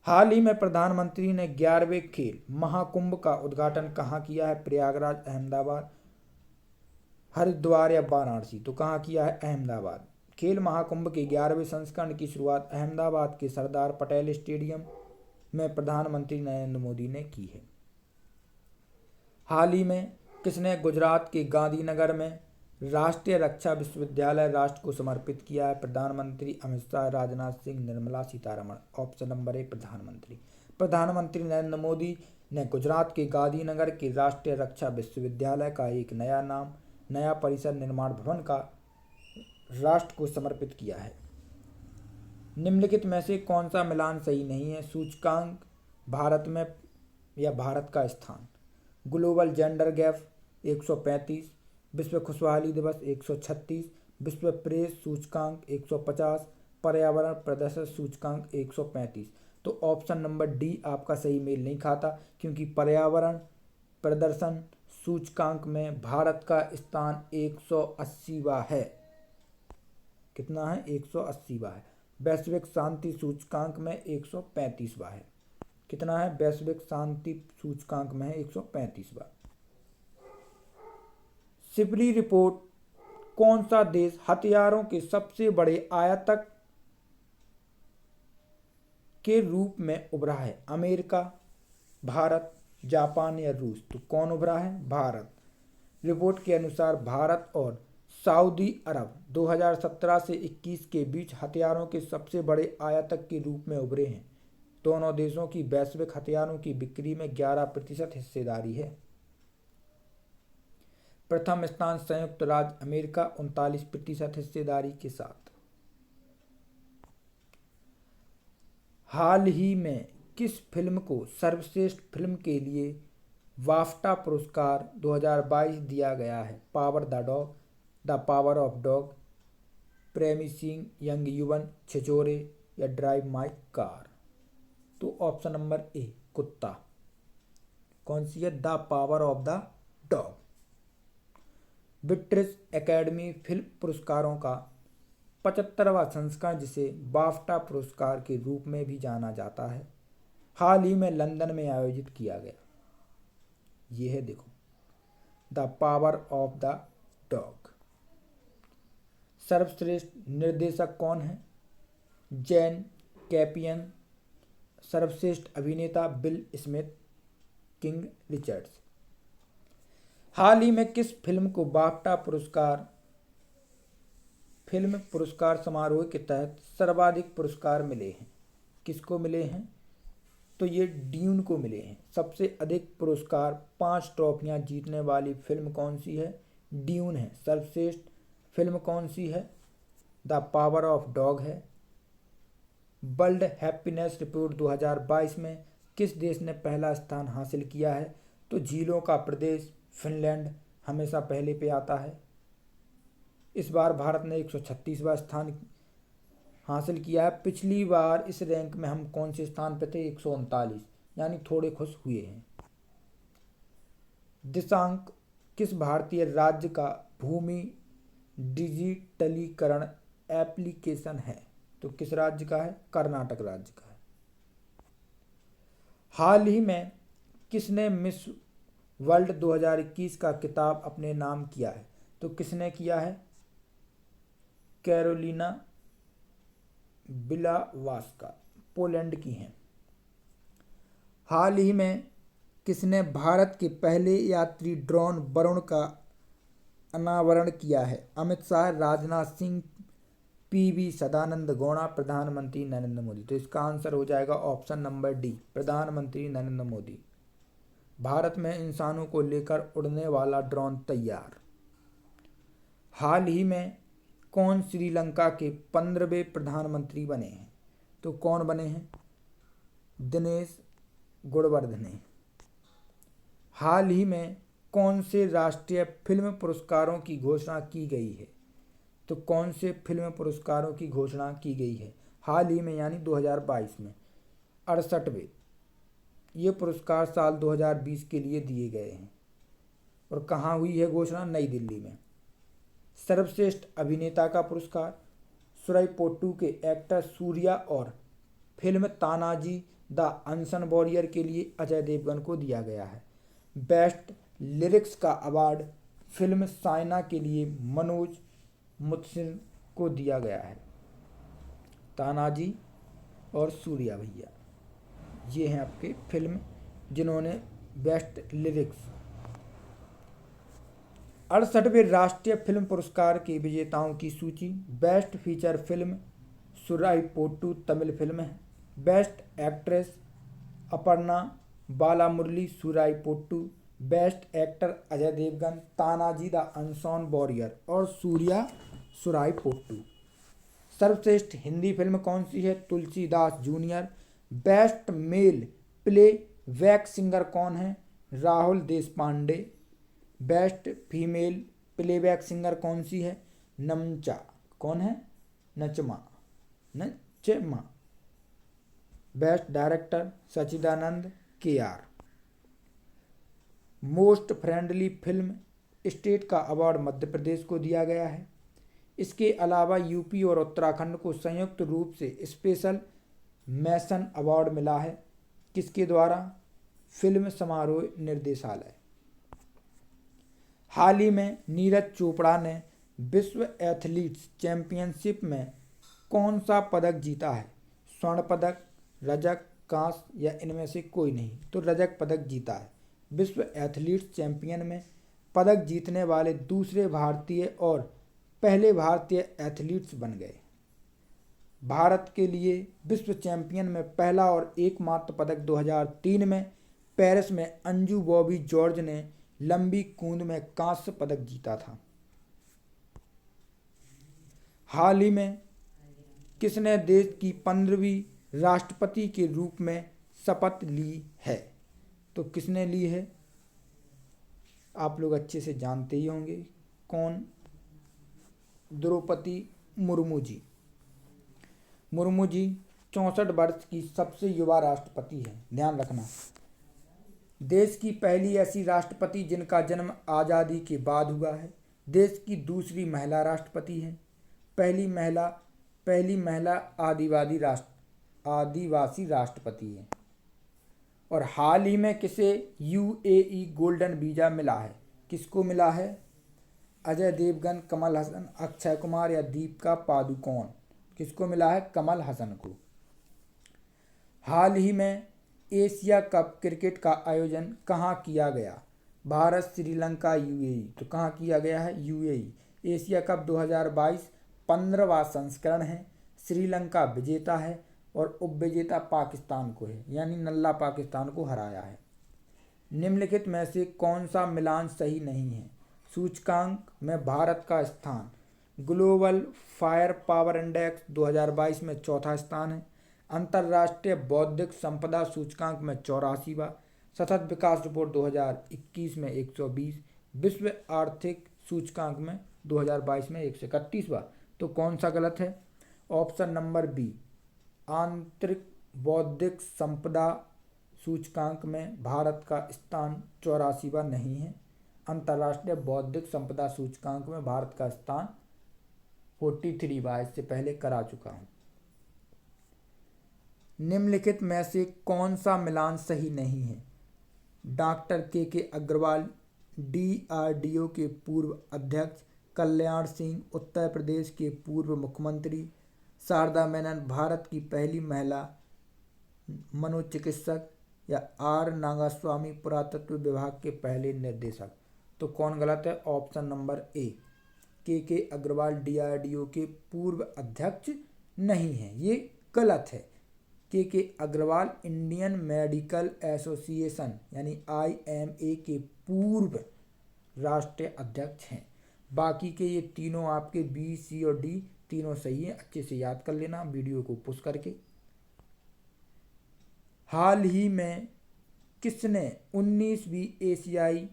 हाल ही में प्रधानमंत्री ने 11वें खेल महाकुंभ का उद्घाटन कहाँ किया है? प्रयागराज, अहमदाबाद, हरिद्वार या वाराणसी। तो कहाँ किया है? अहमदाबाद। खेल महाकुंभ के 11वें संस्करण की शुरुआत अहमदाबाद के सरदार पटेल स्टेडियम में प्रधानमंत्री नरेंद्र मोदी ने की है। हाल ही में किसने गुजरात के गांधीनगर में राष्ट्रीय रक्षा विश्वविद्यालय राष्ट्र को समर्पित किया है? प्रधानमंत्री अमित शाह, राजनाथ सिंह, निर्मला सीतारमण। ऑप्शन नंबर ए, प्रधानमंत्री नरेंद्र मोदी ने गुजरात के गांधीनगर के राष्ट्रीय रक्षा विश्वविद्यालय का एक नया परिसर निर्माण भवन का राष्ट्र को समर्पित किया है। निम्नलिखित में से कौन सा मिलान सही नहीं है? सूचकांक भारत में या भारत का स्थान। ग्लोबल जेंडर गैप 135, विश्व खुशहाली दिवस 136, विश्व प्रेस सूचकांक 150, पर्यावरण प्रदर्शन सूचकांक 135। तो ऑप्शन नंबर डी आपका सही मेल नहीं खाता, क्योंकि पर्यावरण प्रदर्शन सूचकांक में भारत का स्थान 180वां है। कितना है? 180वां है। वैश्विक शांति सूचकांक में 135वां है। कितना है? वैश्विक शांति सूचकांक में है 135वां। सिपरी रिपोर्ट कौन सा देश हथियारों के सबसे बड़े आयातक के रूप में उभरा है? अमेरिका, भारत, जापान या रूस? तो कौन उभरा है? भारत। रिपोर्ट के अनुसार भारत और सऊदी अरब 2017 से 21 के बीच हथियारों के सबसे बड़े आयातक के रूप में उभरे हैं। दोनों देशों की वैश्विक हथियारों की बिक्री में 11% हिस्सेदारी है। प्रथम स्थान संयुक्त राज्य अमेरिका 39% हिस्सेदारी के साथ। हाल ही में किस फिल्म को सर्वश्रेष्ठ फिल्म के लिए बाफ्टा पुरस्कार 2022 दिया गया है? Power the dog, the power of dog, promising young woman, Chhichhore या ड्राइव माई कार? तो ऑप्शन नंबर ए कुत्ता। कौन सी है? The power of the dog. British academy film पुरस्कारों का 75वां संस्करण, जिसे बाफ्टा पुरस्कार के रूप में भी जाना जाता है, हाल ही में लंदन में आयोजित किया गया। ये है, देखो, the power of the dog. सर्वश्रेष्ठ निर्देशक कौन है? जैन कैपियन। सर्वश्रेष्ठ अभिनेता बिल स्मिथ, किंग रिचर्ड्स। हाल ही में किस फिल्म को बाफ्टा पुरस्कार फिल्म पुरस्कार समारोह के तहत सर्वाधिक पुरस्कार मिले हैं? किसको मिले हैं? तो ये ड्यून को मिले हैं। सबसे अधिक पुरस्कार 5 ट्रॉफियां जीतने वाली फिल्म कौन सी है? ड्यून है। सर्वश्रेष्ठ फिल्म कौन सी है? द पावर ऑफ डॉग है। वर्ल्ड हैप्पीनेस रिपोर्ट 2022 में किस देश ने पहला स्थान हासिल किया है? तो झीलों का प्रदेश फिनलैंड हमेशा पहले पे आता है। इस बार भारत ने 136वां स्थान हासिल किया है। पिछली बार इस रैंक में हम कौन से स्थान पे थे? 139, यानी थोड़े खुश हुए हैं। दिशांक किस भारतीय राज्य का भूमि डिजिटलीकरण एप्लीकेशन है? तो किस राज्य का है? कर्नाटक राज्य का है। हाल ही में किसने मिस वर्ल्ड 2021 का खिताब अपने नाम किया है? तो किसने किया है? कैरोलिना बिलावास्का, पोलैंड की हैं। हाल ही में किसने भारत के पहले यात्री ड्रोन वरुण का अनावरण किया है? अमित शाह, राजनाथ सिंह, पीवी सदानंद गौड़ा, प्रधानमंत्री नरेंद्र मोदी? तो इसका आंसर हो जाएगा ऑप्शन नंबर डी, प्रधानमंत्री नरेंद्र मोदी। भारत में इंसानों को लेकर उड़ने वाला ड्रोन तैयार। हाल ही में कौन श्रीलंका के 15वें प्रधानमंत्री बने हैं? तो कौन बने हैं? दिनेश गुणवर्धने। हाल ही में कौन से राष्ट्रीय फिल्म पुरस्कारों की घोषणा की गई है? तो कौन से फिल्म पुरस्कारों की घोषणा की गई है हाल ही में, यानी 2022 में? 68वें। ये पुरस्कार साल 2020 के लिए दिए गए हैं। और कहाँ हुई है घोषणा? नई दिल्ली में। सर्वश्रेष्ठ अभिनेता का पुरस्कार सुराईपोट्टू के एक्टर सूर्या और फिल्म तानाजी द अनसन वॉरियर के लिए अजय देवगन को दिया गया है। बेस्ट लिरिक्स का अवार्ड फिल्म साइना के लिए मनोज मुत्सिन को दिया गया है। तानाजी और सूर्या भैया, ये हैं आपके फिल्म जिन्होंने बेस्ट लिरिक्स। 68वें राष्ट्रीय फिल्म पुरस्कार के विजेताओं की सूची। Best feature film Soorarai Pottru Tamil film है। Best actress Aparna Balamurali, Soorarai Pottru. Best actor Ajay Devgn, Tanhaji the unsung warrior, और सूर्या, सुराईपोट्टू। सर्वश्रेष्ठ हिंदी फिल्म कौन सी है? Tulsidas junior. Best male playback singer कौन है? Rahul Deshpande. Best female playback singer कौन सी है? नमचा। कौन है? Nanchamma. Best director Sachidanandan KR। Most friendly film state का अवार्ड मध्य प्रदेश को दिया गया है। इसके अलावा यूपी और उत्तराखंड को संयुक्त रूप से स्पेशल मेंशन अवार्ड मिला है। किसके द्वारा? फिल्म समारोह निर्देशालय। हाल ही में नीरज चोपड़ा ने विश्व एथलीट्स चैंपियनशिप में कौन सा पदक जीता है? स्वर्ण पदक, रजत, कांस्य या इनमें से कोई नहीं। तो रजत पदक जीता है। विश्व एथलीट्स चैंपियन में पदक जीतने वाले दूसरे भारतीय और पहले भारतीय एथलीट्स बन गए। भारत के लिए विश्व चैंपियन में पहला और एकमात्र पदक 2003 में पेरिस में अंजू बॉबी जॉर्ज ने लंबी कूद में कांस्य पदक जीता था। हाल ही में किसने देश की 15वीं राष्ट्रपति के रूप में शपथ ली है? तो किसने ली है आप लोग अच्छे से जानते ही होंगे। कौन? द्रौपदी मुर्मू जी। मुर्मू जी 64 वर्ष की सबसे युवा राष्ट्रपति हैं, ध्यान रखना। देश की पहली ऐसी राष्ट्रपति जिनका जन्म आज़ादी के बाद हुआ है। देश की दूसरी महिला राष्ट्रपति हैं। पहली महिला आदिवासी राष्ट्रपति हैं। और हाल ही में किसे यूएई गोल्डन वीज़ा मिला है? किसको मिला है? अजय देवगन, कमल हसन, अक्षय कुमार या दीपिका पादुकोण? किसको मिला है? कमल हसन को। हाल ही में एशिया कप क्रिकेट का आयोजन कहाँ किया गया? भारत, श्रीलंका, यूएई। तो कहाँ किया गया है? यूएई। एशिया कप 2022 15वां संस्करण है। श्रीलंका विजेता है और उपविजेता पाकिस्तान को है, यानी नल्ला पाकिस्तान को हराया है। निम्नलिखित में से कौन सा मिलान सही नहीं है? सूचकांक में भारत का स्थान। ग्लोबल फायर पावर इंडेक्स 2022 में चौथा स्थान है। अंतर्राष्ट्रीय बौद्धिक संपदा सूचकांक में 84वां। सतत विकास रिपोर्ट 2021 में 120। विश्व आर्थिक सूचकांक में 2022 में 131वां। तो कौन सा गलत है? ऑप्शन नंबर बी, आंतरिक बौद्धिक संपदा सूचकांक में भारत का स्थान 84वां नहीं है। अंतर्राष्ट्रीय बौद्धिक संपदा सूचकांक में भारत का स्थान 43वां, इससे पहले करा चुका हूँ। निम्नलिखित में से कौन सा मिलान सही नहीं है? डॉक्टर के अग्रवाल डीआरडीओ के पूर्व अध्यक्ष, कल्याण सिंह उत्तर प्रदेश के पूर्व मुख्यमंत्री, शारदा मेनन भारत की पहली महिला मनोचिकित्सक या आर नागास्वामी पुरातत्व विभाग के पहले निर्देशक। तो कौन गलत है? ऑप्शन नंबर ए, के अग्रवाल डीआरडीओ के पूर्व अध्यक्ष नहीं है, ये गलत है। के अग्रवाल इंडियन मेडिकल एसोसिएशन यानी IMA के पूर्व राष्ट्रीय अध्यक्ष हैं। बाकी के ये तीनों आपके बी, सी और डी तीनों सही हैं, अच्छे से याद कर लेना वीडियो को पुश करके। हाल ही में किसने 19वीं एशियाई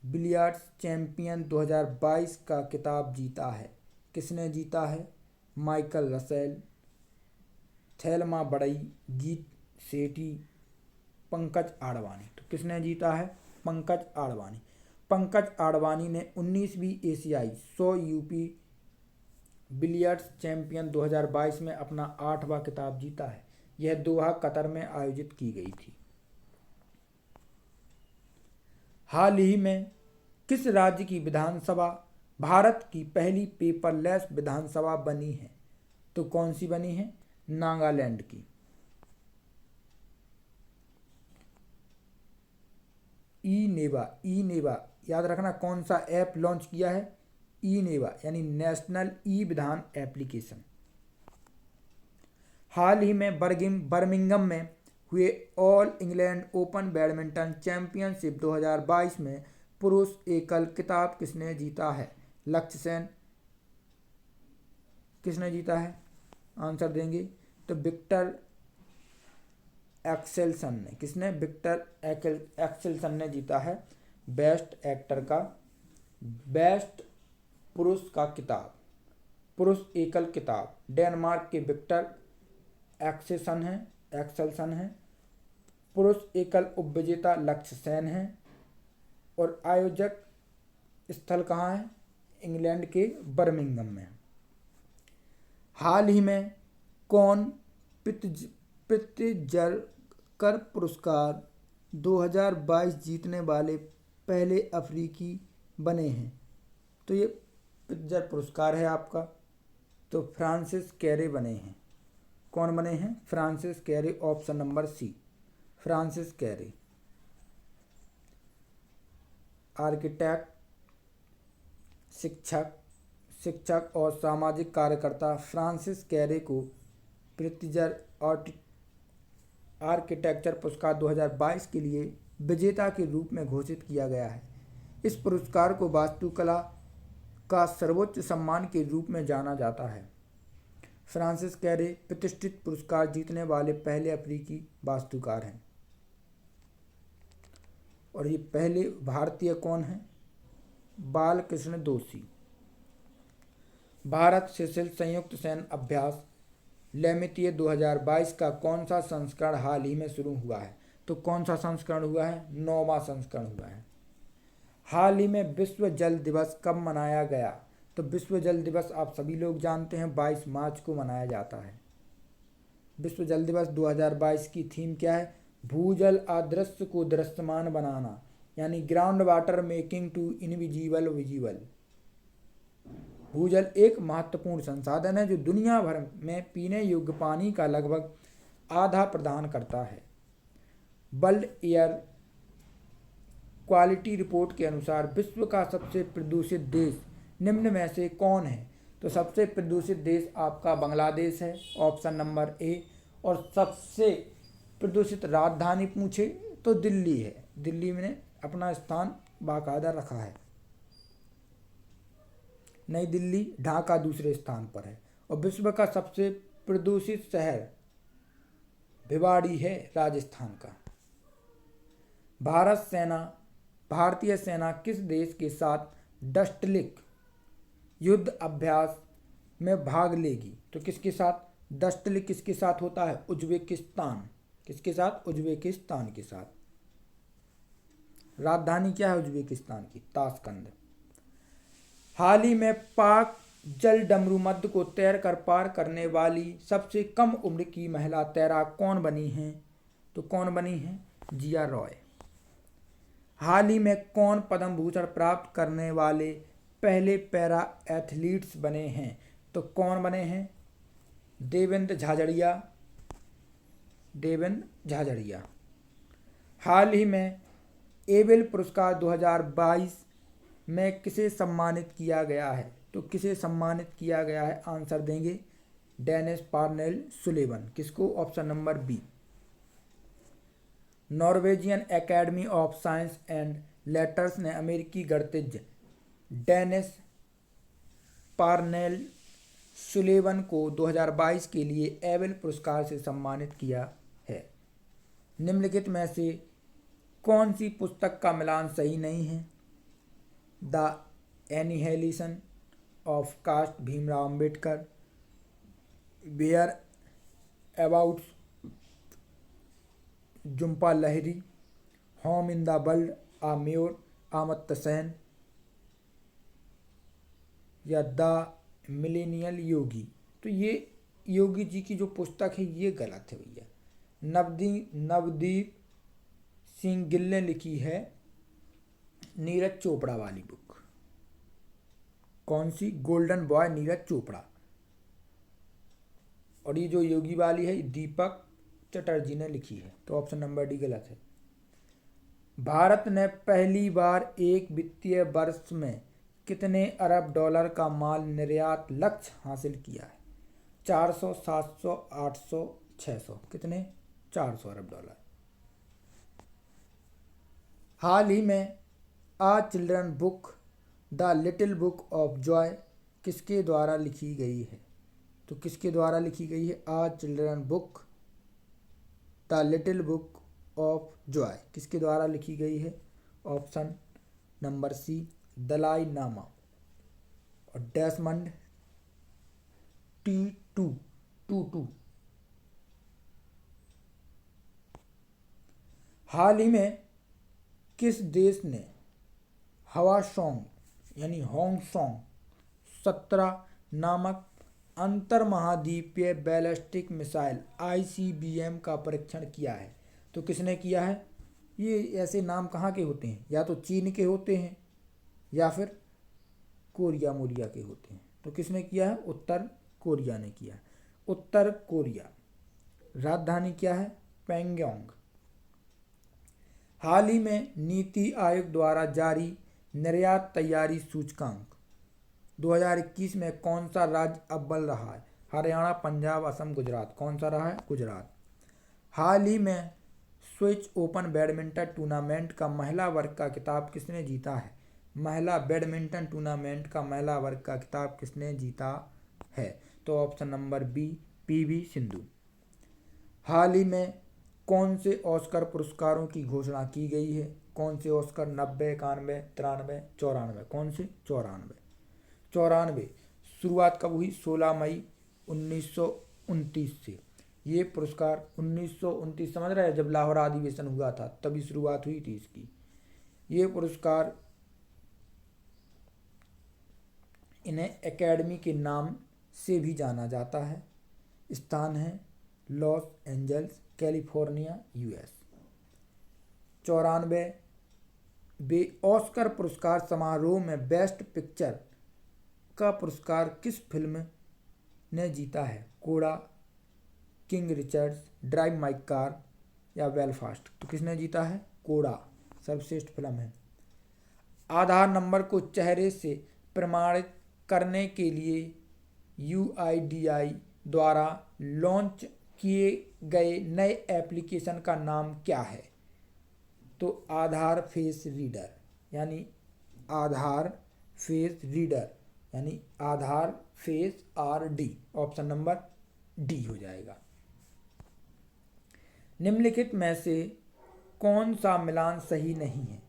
बिलियर्ड्स चैंपियन 2022 का खिताब जीता है? किसने जीता है? माइकल रसेल, थेलमा बड़ई, गीत सेठी, पंकज आडवाणी। तो किसने जीता है? पंकज आडवाणी। पंकज आडवाणी ने 19वीं एशियाई 100 यूपी बिलियर्ड्स चैंपियन 2022 में अपना 8वां खिताब जीता है। यह दोहा कतर में आयोजित की गई थी। हाल ही में किस राज्य की विधानसभा भारत की पहली पेपरलेस विधानसभा बनी है? तो कौन सी बनी है? नागालैंड की। ई नेवा याद रखना कौन सा ऐप लॉन्च किया है? ई नेवा यानी नेशनल ई विधान एप्लीकेशन। हाल ही में बर्मिंघम में हुए all England open badminton championship 2022 में पुरुष एकल खिताब किसने जीता है? लक्ष्य सेन। किसने जीता है? आंसर देंगे तो विक्टर एक्सेल्सन ने। किसने? विक्टर एक्सेल्सन ने जीता है बेस्ट एक्टर का, बेस्ट पुरुष का किताब, पुरुष एकल किताब। डेनमार्क के विक्टर एक्सेल्सन है। पुरुष एकल उपविजेता लक्ष्य सेन है। और आयोजक स्थल कहाँ है? इंग्लैंड के बर्मिंघम में। हाल ही में कौन प्रित्जकर पुरस्कार 2022 जीतने वाले पहले अफ्रीकी बने हैं? तो ये प्रित्जर पुरस्कार है आपका, तो फ्रांसिस कैरे बने हैं। कौन बने हैं? Francis Kere, option number C, Francis Kere. Architect, शिक्षक और सामाजिक कार्यकर्ता फ्रांसिस कैरे को प्रित्जर आर्किटेक्चर पुरस्कार 2022 के लिए विजेता के रूप में घोषित किया गया है। इस पुरस्कार को वास्तुकला का सर्वोच्च सम्मान के रूप में जाना जाता है। फ्रांसिस कैरे प्रतिष्ठित पुरस्कार जीतने वाले पहले अफ्रीकी वास्तुकार हैं। और ये पहले भारतीय कौन हैं? बालकृष्ण दोषी। भारत सेशेल्स संयुक्त सैन्य अभ्यास लेमितिए 2022 का कौन सा संस्करण हाल ही में शुरू हुआ है? तो कौन सा संस्करण हुआ है? 9वां संस्करण हुआ है। हाल ही में विश्व जल दिवस कब मनाया गया? तो विश्व जल दिवस आप सभी लोग जानते हैं 22 मार्च को मनाया जाता है। विश्व जल दिवस 2022 की थीम क्या है? भूजल अदृश्य को दृश्यमान बनाना, यानी ground water making to invisible visible. भूजल एक महत्वपूर्ण संसाधन है जो दुनिया भर में पीने योग्य पानी का लगभग आधा प्रदान करता है। वर्ल्ड एयर क्वालिटी रिपोर्ट के अनुसार विश्व का सबसे प्रदूषित देश निम्न में से कौन है? तो सबसे प्रदूषित देश आपका बांग्लादेश है, ऑप्शन नंबर ए। और सबसे प्रदूषित राजधानी पूछे तो दिल्ली है। दिल्ली ने अपना स्थान बाकायदा रखा है। नई दिल्ली, ढाका दूसरे स्थान पर है। और विश्व का सबसे प्रदूषित शहर भिवाड़ी है, राजस्थान का। भारतीय सेना किस देश के साथ डस्टलिक युद्ध अभ्यास में भाग लेगी? तो किसके साथ? डस्टलिक किसके साथ होता है? उज्बेकिस्तान। किसके साथ? उज्बेकिस्तान के साथ। राजधानी क्या है उज्बेकिस्तान की? ताशकंद। हाल ही में पाक जल डमरू मध्य को तैर कर पार करने वाली सबसे कम उम्र की महिला तैराक कौन बनी हैं? तो कौन बनी हैं? जिया रॉय। हाल ही में कौन पद्म भूषण प्राप्त करने वाले पहले पैरा एथलीट्स बने हैं? तो कौन बने हैं? देवेंद्र झाझड़िया। हाल ही में एबेल पुरस्कार 2022 में किसे सम्मानित किया गया है? तो किसे सम्मानित किया गया है? आंसर देंगे डेनिस पार्नेल सुलेवन। किसको? Option number B. Norwegian Academy of Science and Letters ने अमेरिकी गणितज्ञ डेनिस पार्नेल सुलेवन को 2022 के लिए एबेल पुरस्कार से सम्मानित किया है। निम्नलिखित में से कौन सी पुस्तक का मिलान सही नहीं है? The annihilation of caste Bhimrao Ambedkar, whereabouts Jhumpa Lahiri, home in the world a memoir Amartya Sen, या द मिलेनियल योगी। तो ये योगी जी की जो पुस्तक है ये गलत है भैया। नवदीप सिंह गिल ने लिखी है नीरज चोपड़ा वाली बुक। कौन सी? Golden boy Neeraj Chopra. और ये जो योगी वाली है दीपक चटर्जी ने लिखी है। तो ऑप्शन नंबर डी गलत है। भारत ने पहली बार एक वित्तीय वर्ष में कितने अरब डॉलर का माल निर्यात लक्ष्य हासिल किया है? 400, 700, 800, 600। कितने? 400 अरब डॉलर। हाल ही में a children book the little book of joy किसके द्वारा लिखी गई है? तो किसके द्वारा लिखी गई है? A children book the little book of joy किसके द्वारा लिखी गई है? ऑप्शन नंबर सी, दलाई नामा और डेसमंड टूटू। हाल ही में किस देश ने हवासोंग यानी होंगसोंग 17 नामक अंतर महाद्वीपीय बैलिस्टिक मिसाइल ICBM का परीक्षण किया है? तो किसने किया है? ये ऐसे नाम कहाँ के होते हैं? या तो चीन के होते हैं या फिर कोरिया के होते हैं। तो किसने किया है? उत्तर कोरिया ने किया। उत्तर कोरिया राजधानी क्या है? पैंगोंग। हाल ही में नीति आयोग द्वारा जारी निर्यात तैयारी सूचकांक 2021 में कौन सा राज्य अव्वल रहा है? हरियाणा, पंजाब, असम, गुजरात। कौन सा रहा है? गुजरात। हाल ही में स्विस ओपन बैडमिंटन टूर्नामेंट का महिला वर्ग का खिताब किसने जीता है? महिला बैडमिंटन टूर्नामेंट का महिला वर्ग का खिताब किसने जीता है? तो option number B, PV Sindhu. हाल ही में कौन से ऑस्कर पुरस्कारों की घोषणा की गई है? कौन से ऑस्कर? 90, 91, 93, 94। कौन से? 94। 94। शुरुआत कब हुई? 16 मई 1929 से। ये पुरस्कार 1929 समझ रहे हैं, जब लाहौर अधिवेशन हुआ था तभी शुरुआत हुई थी इसकी। ये पुरस्कार इन्हें एकेडमी के नाम से भी जाना जाता है। स्थान है लॉस एंजल्स, कैलिफोर्निया, यूएस। 94 वे ऑस्कर पुरस्कार समारोह में बेस्ट पिक्चर का पुरस्कार किस फिल्म ने जीता है? कोड़ा, किंग रिचर्ड्स, ड्राइव माई कार या बेलफास्ट। तो किसने जीता है? कोड़ा सर्वश्रेष्ठ फिल्म है। आधार नंबर को चेहरे से प्रमाणित करने के लिए UIDAI द्वारा लॉन्च किए गए नए एप्लीकेशन का नाम क्या है? तो आधार फेस रीडर यानी आधार फेस रीडर यानी Aadhaar face RD। Option number D हो जाएगा। निम्नलिखित में से कौन सा मिलान सही नहीं है?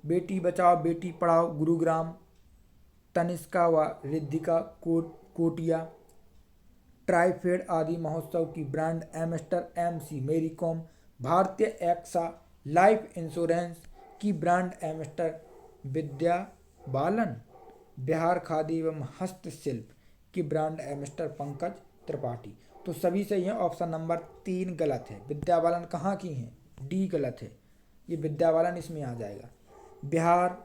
बेटी बचाओ बेटी पढ़ाओ गुरुग्राम, तनिष्का व रिद्धिका कोटिया, ट्राइफेड आदि महोत्सव की ब्रांड एम्बेसडर MC मेरी कॉम, भारतीय एक्सा लाइफ इंश्योरेंस की ब्रांड एम्बेसडर विद्या बालन, बिहार खादी एवं हस्तशिल्प की ब्रांड एम्बेसडर पंकज त्रिपाठी। तो सभी सही है। ऑप्शन नंबर 3 गलत है। विद्या बालन कहाँ की हैं? डी गलत है। ये विद्या बालन इसमें आ जाएगा। बिहार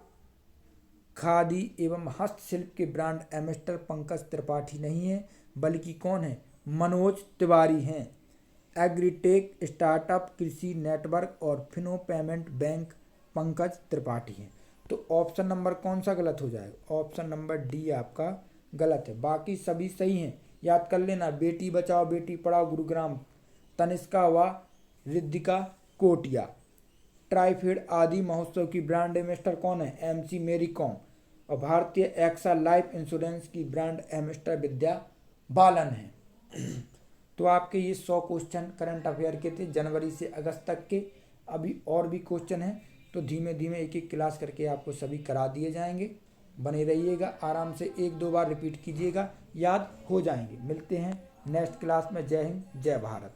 खादी एवं हस्तशिल्प के ब्रांड एम्बेसडर पंकज त्रिपाठी नहीं है, बल्कि कौन है? मनोज तिवारी हैं। एग्रीटेक स्टार्टअप कृषि नेटवर्क और फिनो पेमेंट बैंक पंकज त्रिपाठी हैं। तो ऑप्शन नंबर कौन सा गलत हो जाएगा? ऑप्शन नंबर डी आपका गलत है। बाकी सभी सही हैं। याद कर लेना, बेटी बचाओ बेटी पढ़ाओ गुरुग्राम, तनिष्का व रिद्धिका कोटिया, ट्राइफेड आदि महोत्सव की ब्रांड एम्बेसडर कौन है? MC मेरी कॉम, और भारतीय एक्सा लाइफ इंश्योरेंस की ब्रांड एम्बेसडर विद्या बालन है। तो आपके ये 100 क्वेश्चन करंट अफेयर के थे जनवरी से अगस्त तक के। अभी और भी क्वेश्चन हैं, तो धीमे धीमे एक एक क्लास करके आपको सभी करा दिए जाएंगे। बने रहिएगा, आराम से 1-2 बार रिपीट कीजिएगा, याद हो जाएंगे। मिलते हैं नेक्स्ट क्लास में। जय हिंद, जय भारत।